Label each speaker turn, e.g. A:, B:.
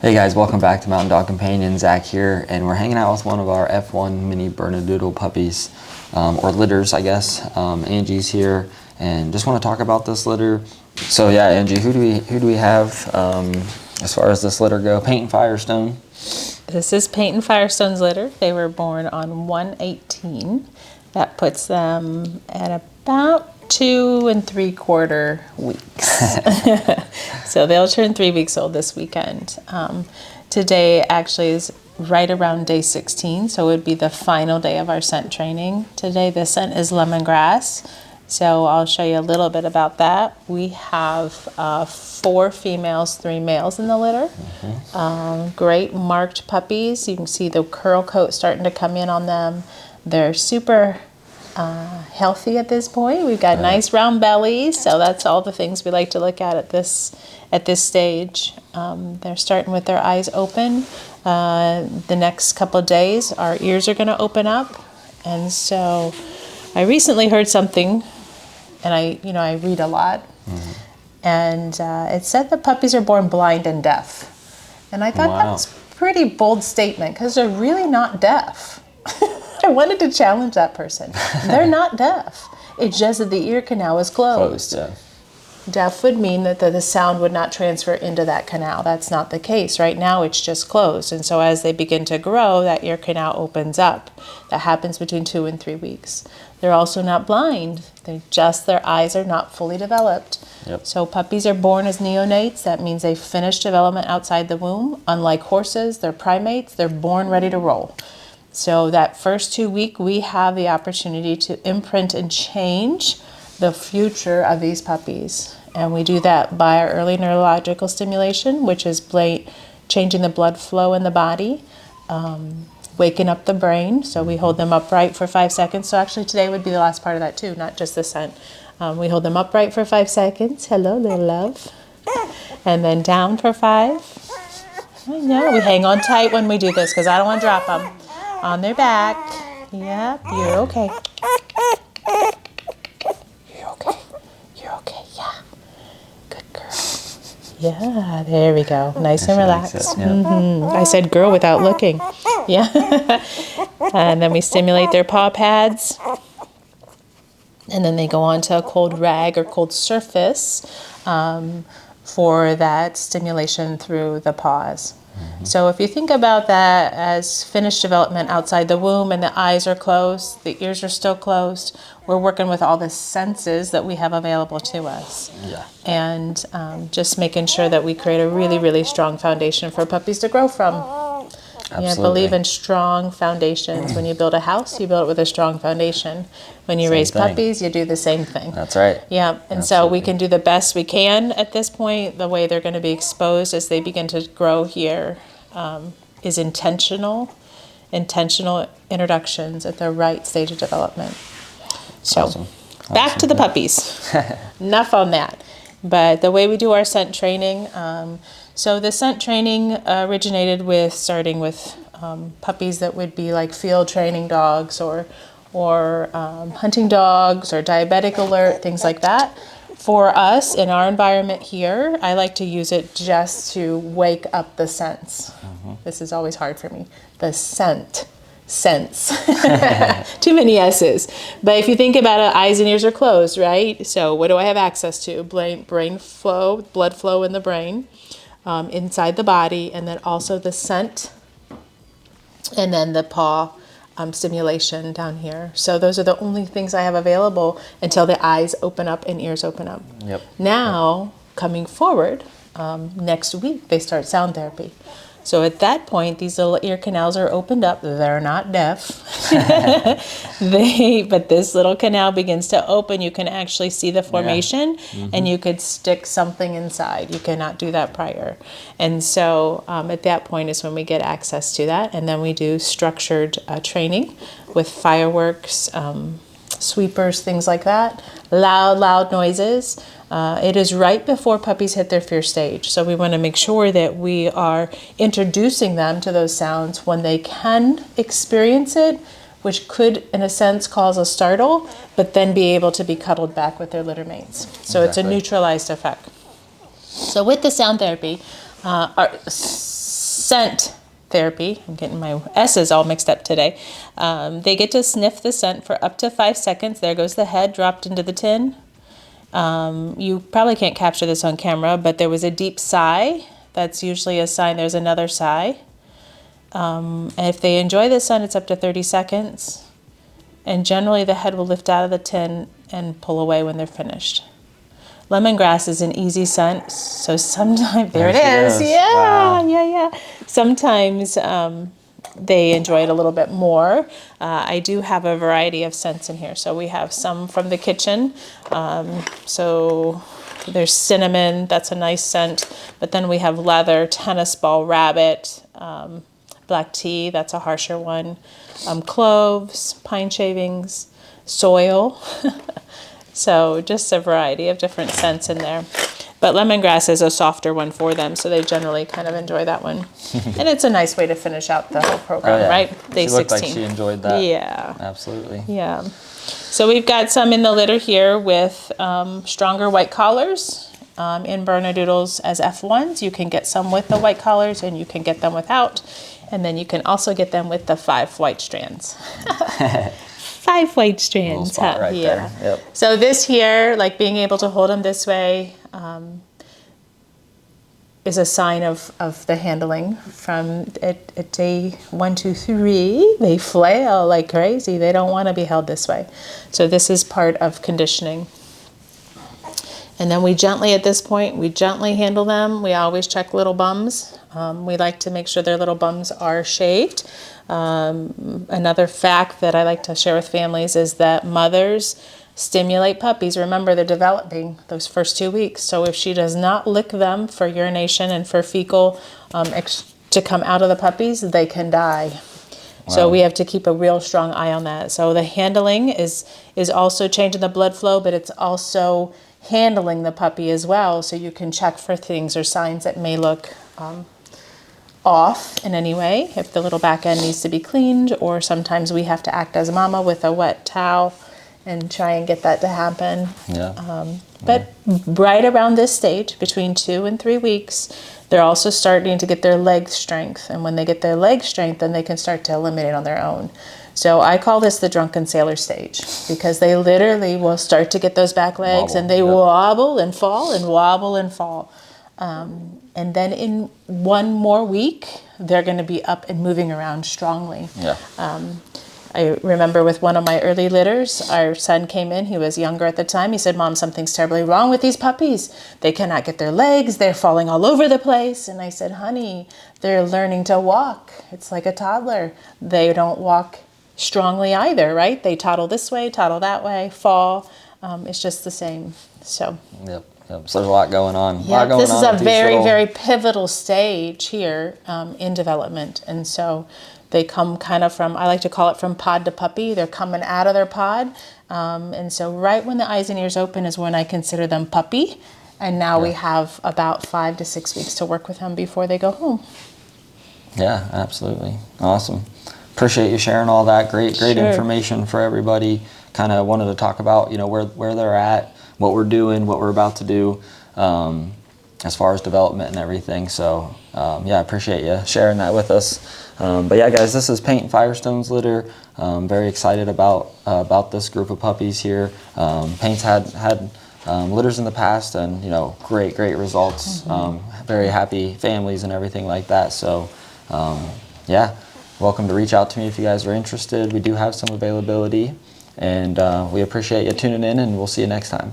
A: Hey guys, welcome back to Mountain Dog Companion. Zach here, and we're hanging out with one of our F1 mini Bernedoodle puppies, or litters, I guess. Angie's here, and just want to talk about this litter. So yeah, Angie, who do we have as far as this litter go? Paint and Firestone.
B: This is Paint and Firestone's litter. They were born on 1/18. That puts them at about 2 3/4 weeks. So they'll turn 3 weeks old this weekend. Today actually is right around day 16, so it would be the final day of our scent training. Today the scent is lemongrass, so I'll show you a little bit about that. We have 4 females, 3 males in the litter. Great marked puppies. You can see the curl coat starting to come in on them. They're super healthy at this point. We've got nice round bellies, so that's all the things we like to look at this stage. They're starting with their eyes open. The next couple of days, our ears are going to open up, and so I recently heard something, and I read a lot, and it said that puppies are born blind and deaf, and I thought that was a pretty bold statement because they're really not deaf. I wanted to challenge that person. They're not deaf. It's just that the ear canal is closed. Deaf would mean that the sound would not transfer into that canal. That's not the case. Right now it's just closed. And so as they begin to grow, that ear canal opens up. That happens between 2 and 3 weeks. They're also not blind. Their eyes are not fully developed. So puppies are born as neonates. That means they finish development outside the womb. Unlike horses, they're primates. They're born ready to roll. So that first 2 weeks, we have the opportunity to imprint and change the future of these puppies. And we do that by our early neurological stimulation, which is changing the blood flow in the body, waking up the brain. So we hold them upright for 5 seconds. So actually today would be the last part of that too, not just the scent. We hold them upright for 5 seconds. Hello, little love. And then down for 5. I know, we hang on tight when we do this because I don't want to drop them. On their back. Yep, you're okay. You're okay. You're okay, yeah. Good girl. Yeah, there we go. Nice and relaxed. I said girl without looking. Yeah. And then we stimulate their paw pads. And then they go on to a cold rag or cold surface for that stimulation through the paws. So if you think about that as finished development outside the womb and the eyes are closed, the ears are still closed, we're working with all the senses that we have available to us. And just making sure that we create a really, really strong foundation for puppies to grow from. I believe in strong foundations. When you build a house, you build it with a strong foundation. When you raise puppies, you do the same thing.
A: That's right.
B: Yeah, and so we can do the best we can at this point. The way they're going to be exposed as they begin to grow here is intentional introductions at the right stage of development. So back to the puppies. Enough on that. But the way we do our scent training, so the scent training originated with starting with puppies that would be like field training dogs or hunting dogs or diabetic alert, things like that. For us, in our environment here, I like to use it just to wake up the sense. This is always hard for me. The sense. Too many S's. But if you think about it, eyes and ears are closed, right? So what do I have access to? Brain flow, blood flow in the brain, inside the body, and then also the scent, and then the paw stimulation down here. So those are the only things I have available until the eyes open up and ears open up. Now, coming forward, next week, they start sound therapy. So at that point, these little ear canals are opened up. They're not deaf. But this little canal begins to open. You can actually see the formation, and you could stick something inside. You cannot do that prior. And so at that point is when we get access to that. And then we do structured training with fireworks, sweepers, things like that. Loud noises. It is right before puppies hit their fear stage. So we want to make sure that we are introducing them to those sounds when they can experience it, which could, in a sense, cause a startle, but then be able to be cuddled back with their litter mates. So it's a neutralized effect. So with the sound therapy, our scent therapy. I'm getting my S's all mixed up today. They get to sniff the scent for up to 5 seconds. There goes the head dropped into the tin. You probably can't capture this on camera, but there was a deep sigh. That's usually a sign there's another sigh. And if they enjoy the scent, it's up to 30 seconds. And generally the head will lift out of the tin and pull away when they're finished. Lemongrass is an easy scent, so sometimes, there it is. Yeah, wow. Yeah. Sometimes they enjoy it a little bit more. I do have a variety of scents in here. So we have some from the kitchen. So there's cinnamon, that's a nice scent. But then we have leather, tennis ball, rabbit, black tea, that's a harsher one. Cloves, pine shavings, soil. So just a variety of different scents in there. But lemongrass is a softer one for them, so they generally kind of enjoy that one. And it's a nice way to finish out the whole program, right? Day 16.
A: She looked like she enjoyed that.
B: Yeah.
A: Absolutely.
B: Yeah. So we've got some in the litter here with stronger white collars. In Bernedoodles as F1s, you can get some with the white collars and you can get them without. And then you can also get them with the 5 white strands. 5 white strands.
A: Spot right there. Yep.
B: So this here, like being able to hold them this way, is a sign of the handling. From at day 1, 2, 3, they flail like crazy. They don't want to be held this way. So this is part of conditioning. And then at this point, we gently handle them. We always check little bums. We like to make sure their little bums are shaved. Another fact that I like to share with families is that mothers stimulate puppies. Remember, they're developing those first 2 weeks. So if she does not lick them for urination and for fecal to come out of the puppies, they can die. Wow. So we have to keep a real strong eye on that. So the handling is also changing the blood flow, but it's also handling the puppy as well. So you can check for things or signs that may look off in any way, if the little back end needs to be cleaned, or sometimes we have to act as mama with a wet towel and try and get that to happen.
A: Yeah.
B: But right around this stage, between 2 and 3 weeks, they're also starting to get their leg strength. And when they get their leg strength, then they can start to eliminate on their own. So I call this the drunken sailor stage, because they literally will start to get those back legs and they wobble and fall and wobble and fall. And then in 1 more week, they're going to be up and moving around strongly.
A: Yeah.
B: I remember with one of my early litters, our son came in, he was younger at the time. He said, "Mom, something's terribly wrong with these puppies. They cannot get their legs. They're falling all over the place." And I said, "Honey, they're learning to walk. It's like a toddler. They don't walk strongly either, right? They toddle this way, toddle that way, fall. It's just the same." So.
A: Yep. So there's a lot going on.
B: Yeah, this is a very, very pivotal stage here in development. And so they come kind of from, I like to call it from pod to puppy. They're coming out of their pod. And so right when the eyes and ears open is when I consider them puppy. And now we have about 5 to 6 weeks to work with them before they go home.
A: Yeah, absolutely. Awesome. Appreciate you sharing all that. Great information for everybody. Kind of wanted to talk about, where they're at, what we're doing, what we're about to do, as far as development and everything. So, I appreciate you sharing that with us. But yeah, guys, this is Paint and Firestone's litter. Very excited about this group of puppies here. Paint's had litters in the past, and great results. Very happy families and everything like that. So, welcome to reach out to me if you guys are interested. We do have some availability, and we appreciate you tuning in, and we'll see you next time.